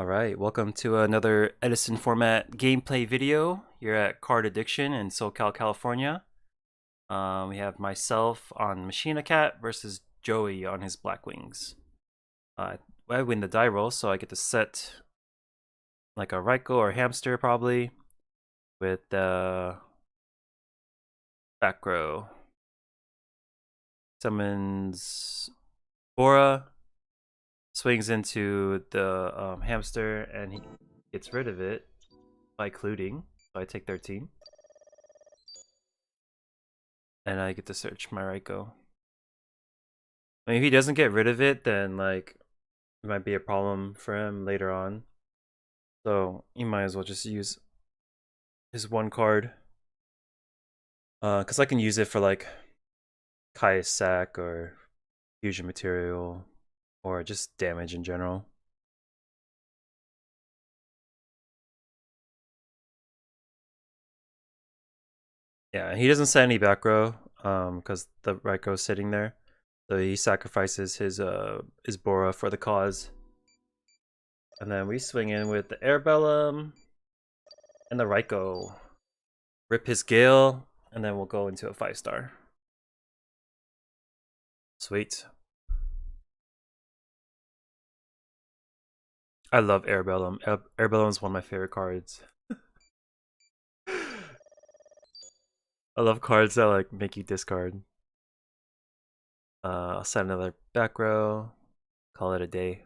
Alright, welcome to another Edison format gameplay video here at Card Addiction in SoCal, California. We have myself on Machina Cat versus Joey on his Blackwings. I win the die roll, so I get to set like a Ryko or hamster probably with the back row. Summons Bora, swings into the hamster, and he gets rid of it by colluding. So I take 13. And I get to search my Ryko. I mean, if he doesn't get rid of it, then like it might be a problem for him later on. So you might as well just use his one card. Because I can use it for like Kai's sack or fusion material or just damage in general. Yeah, he doesn't set any back row because the Ryko's sitting there. So he sacrifices his Bora for the cause. And then we swing in with the Airbellum and the Ryko. Rip his Gale, and then we'll go into a 5-star. Sweet. I love Airbellum. Airbellum is one of my favorite cards. I love cards that like make you discard. I'll set another back row. Call it a day.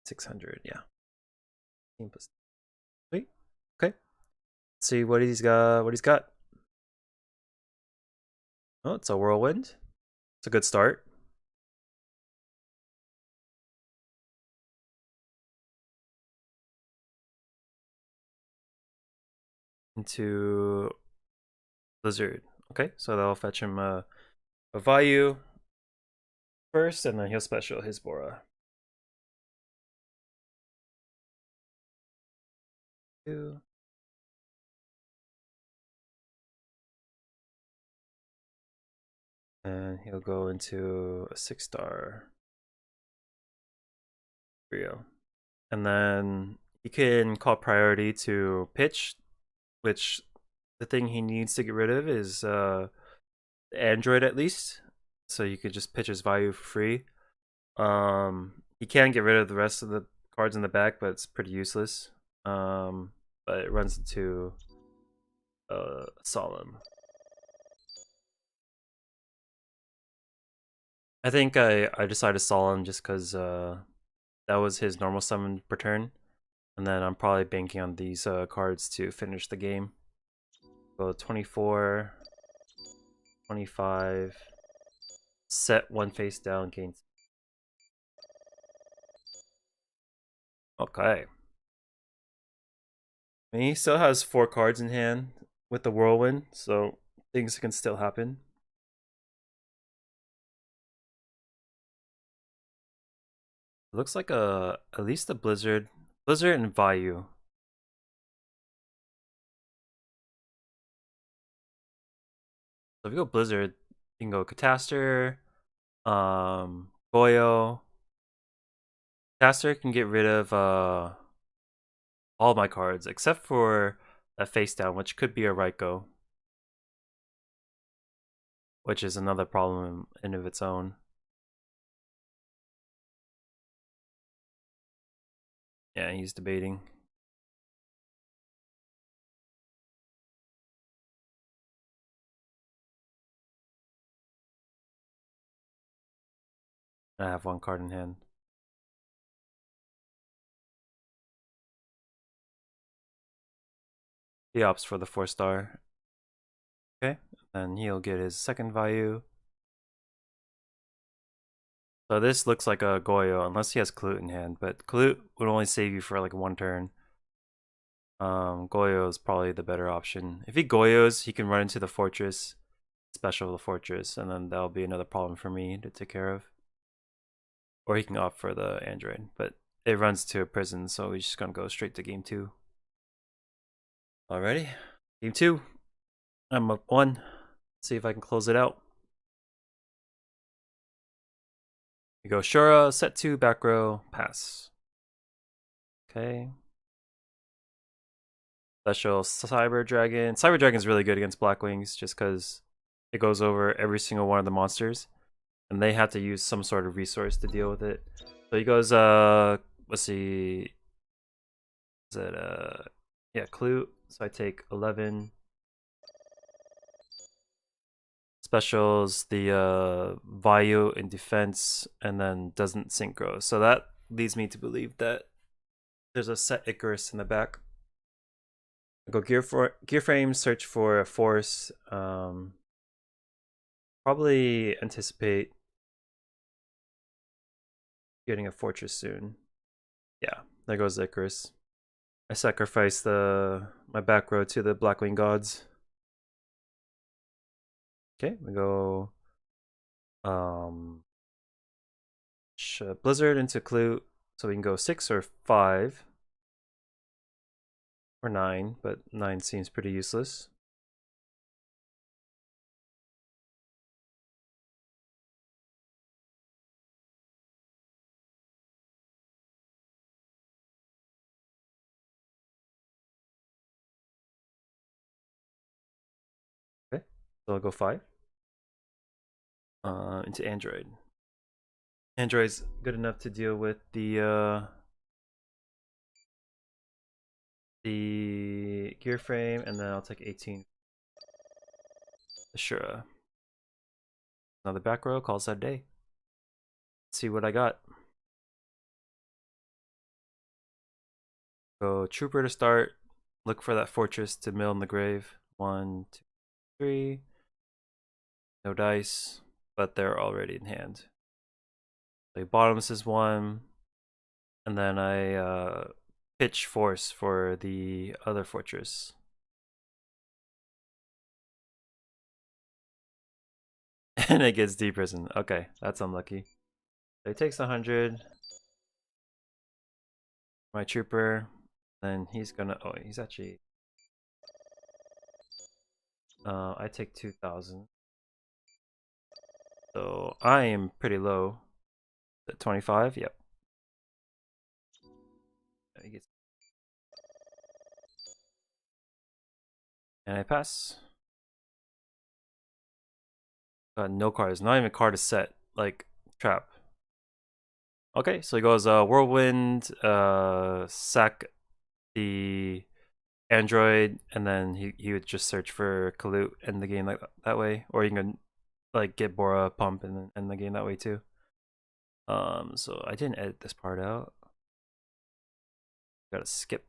$600, yeah. Sweet. Okay. Let's see what he's got. Oh, it's a whirlwind. It's a good start. Into Blizzard. Okay, so that'll fetch him a Vayu first, and then he'll special his Bora. 2. And he'll go into a 6-star Rio. And then he can call priority to pitch, which the thing he needs to get rid of is Android at least. So you could just pitch his value for free. He can get rid of the rest of the cards in the back, but it's pretty useless. But it runs into Solemn. I think I decided Solemn just because that was his normal summon per turn. And then I'm probably banking on these cards to finish the game. Go 24, 25, set one face down, gain. Okay. And he still has 4 cards in hand with the whirlwind, so things can still happen. It looks like at least a Blizzard and Vayu. So if you go Blizzard, you can go Catastor, Goyo. Catastor can get rid of all my cards except for a face down, which could be a Ryko, which is another problem in of its own. Yeah, he's debating. I have 1 card in hand. He opts for the 4-star. Okay, and he'll get his second value. So this looks like a Goyo, unless he has Clute in hand, but Clute would only save you for like 1 turn. Goyo is probably the better option. If he Goyos, he can run into the fortress, special the fortress, and then that'll be another problem for me to take care of. Or he can opt for the Android, but it runs to a prison, so he's just gonna go straight to game 2. Alrighty, game 2. I'm up 1. See if I can close it out. You go Shura, set 2, back row, pass. Okay. Special Cyber Dragon. Cyber Dragon is really good against Blackwings just because it goes over every single one of the monsters. And they have to use some sort of resource to deal with it. So he goes, let's see. Is it, yeah, Clue. So I take 11. Specials, the Vayu in defense, and then doesn't synchro. So that leads me to believe that there's a set Icarus in the back. I go gear frame, search for a force. Probably anticipate getting a fortress soon. Yeah, there goes Icarus. I sacrifice my back row to the Blackwing gods. Okay, we go Blizzard into Clue, so we can go 6 or 5 or 9, but 9 seems pretty useless. Okay, so I'll go 5 into Android. Android's good enough to deal with the gear frame, and then I'll take 18. Ashura. Another back row, calls that day. Let's see what I got. Go Trooper to start. Look for that fortress to mill in the grave. 1, 2, 3. No dice, but they're already in hand. So bottoms is 1, and then I pitch force for the other fortress. And it gets deprison. Okay, that's unlucky. So he takes 100. My trooper. Then he's gonna. Oh, he's actually. I take 2,000. So I am pretty low. At 25. Yep. And I pass. No cards. Not even a card to set. Like trap. Okay, so he goes whirlwind, sack the android, and then he would just search for Kalut in the game like that way, or you can like get Bora pump in the game that way too. So I didn't edit this part out. Gotta skip.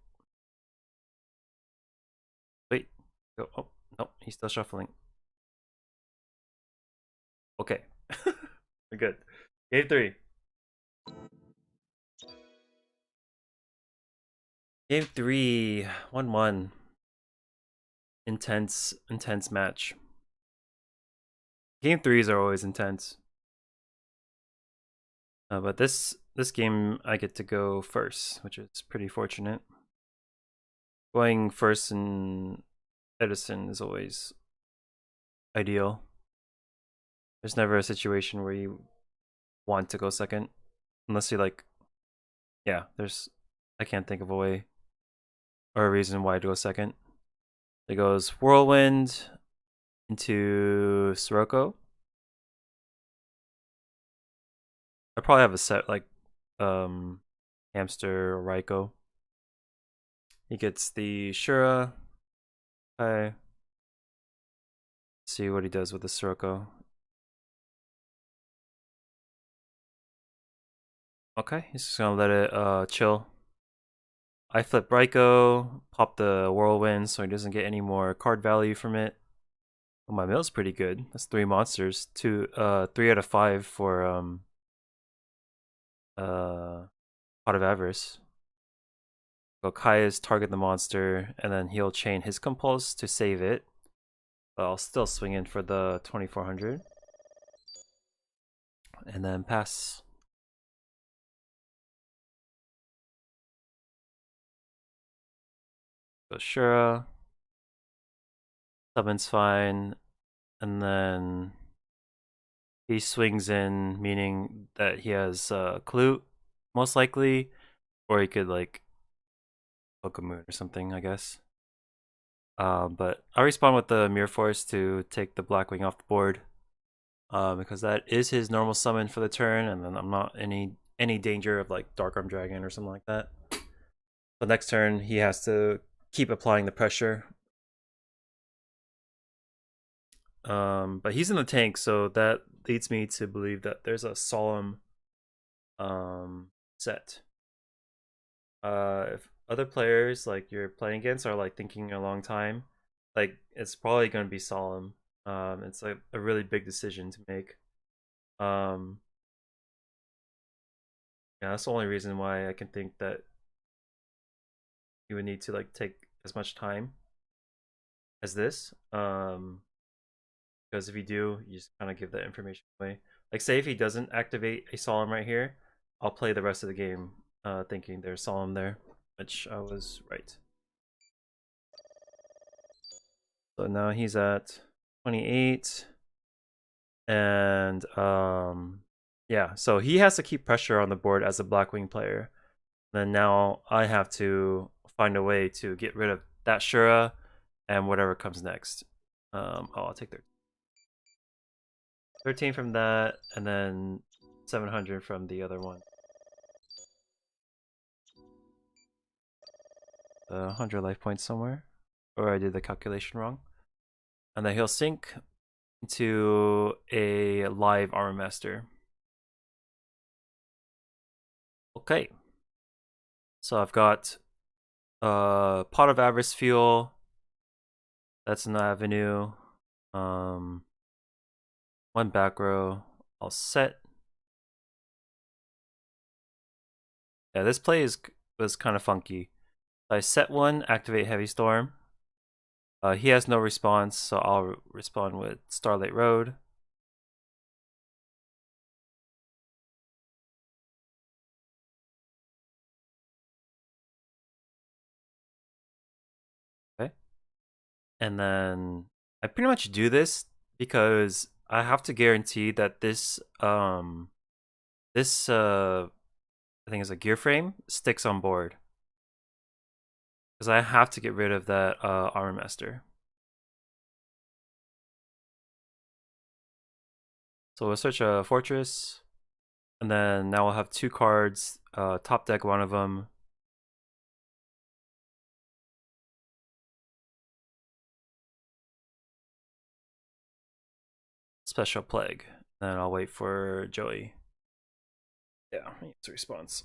Wait, go. Oh no, he's still shuffling. Okay, we're good. Game 3. Game 3, 1-1. Intense match. Game 3s are always intense. But this game I get to go first, which is pretty fortunate. Going first in Edison is always ideal. There's never a situation where you want to go second, unless you like. Yeah, I can't think of a way or a reason why to go second. It goes whirlwind into Sirocco. I probably have a set like hamster or Ryko. He gets the Shura. Okay. See what he does with the Sirocco. Okay, he's just gonna let it chill. I flip Ryko, pop the whirlwind so he doesn't get any more card value from it. Oh, my mill's pretty good. That's 3 monsters. 3 out of 5 for Pot of Avarice. Go Kaya's target the monster, and then he'll chain his compulse to save it. But I'll still swing in for the 2400. And then pass. Go Shura. Summons fine. And then he swings in, meaning that he has Clue, most likely, or he could like poke a moon or something, I guess. But I'll respond with the Mirror Force to take the Blackwing off the board, because that is his normal summon for the turn, and then I'm not any danger of like Dark Arm Dragon or something like that. The next turn he has to keep applying the pressure. But he's in the tank, so that leads me to believe that there's a solemn set. If other players like you're playing against are like thinking a long time, like it's probably going to be solemn. It's like a really big decision to make. Um, yeah, that's the only reason why I can think that you would need to like take as much time as this. Because if you do, you just kind of give that information away. Like, say if he doesn't activate a solemn right here, I'll play the rest of the game thinking there's solemn there, which I was right. So now he's at 28, and yeah, so he has to keep pressure on the board as a Blackwing player. Then now I have to find a way to get rid of that Shura and whatever comes next. I'll take 13 from that, and then 700 from the other one. 100 life points somewhere, or I did the calculation wrong. And then he'll sink into a live Armor Master. Okay. So I've got Pot of Avarice Fuel. That's an avenue. One back row. I'll set. Yeah, this play was kind of funky. I set one, activate Heavy Storm. He has no response, so I'll respond with Starlight Road. Okay. And then I pretty much do this because I have to guarantee that this I think is a gear frame sticks on board. Because I have to get rid of that Armor Master. So we'll search a fortress, and then now we'll have two cards. Top deck one of them. Special Plague. Then I'll wait for Joey. Yeah, it's a response.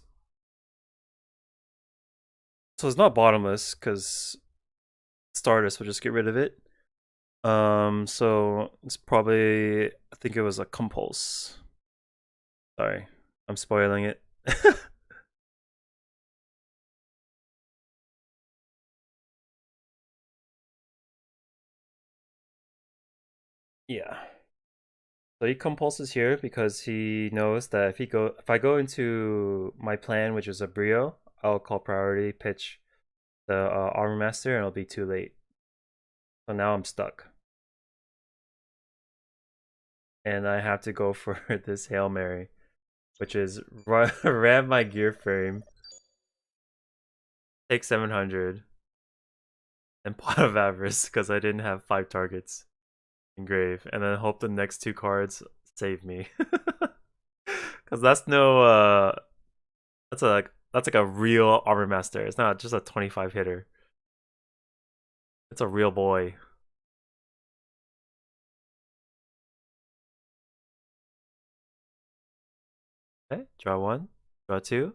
So it's not bottomless because Stardust will just get rid of it. So it's probably, I think it was a Compulse. Sorry, I'm spoiling it. Yeah. So he compulses here because he knows that if I go into my plan, which is a Brio, I'll call priority, pitch the Armor Master, and it'll be too late. So now I'm stuck. And I have to go for this Hail Mary, which is ram my gear frame, take 700, and Pot of Avarice because I didn't have 5 targets in grave, and then hope the next 2 cards save me. Because that's no, that's like a real Armor Master. It's not just a 25 hitter. It's a real boy. Okay, draw 1, draw 2.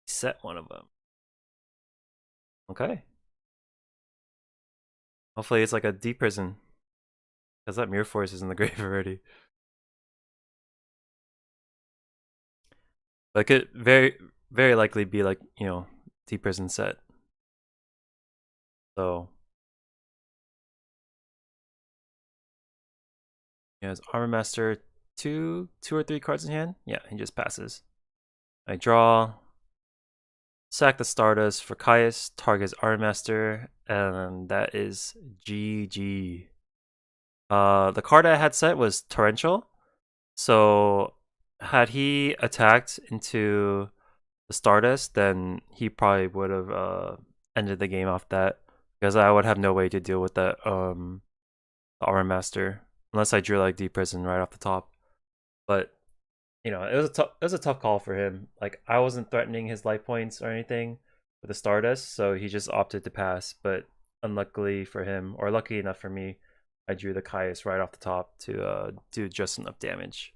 Set one of them. Okay. Hopefully it's like a deep prison. Because that Mirror Force is in the grave already. But it could very likely be like, you know, deep prison set. So he has Armor Master, two or three cards in hand. Yeah, he just passes. I draw, sack the Stardust for Caius, targets Armor Master, and that is GG. The card I had set was Torrential. So had he attacked into the Stardust, then he probably would have ended the game off that, because I would have no way to deal with that Armor Master unless I drew like Deep Prison right off the top. But it was a tough call for him. Like I wasn't threatening his life points or anything with the Stardust, so he just opted to pass. But unluckily for him, or lucky enough for me, I drew the Caius right off the top to do just enough damage.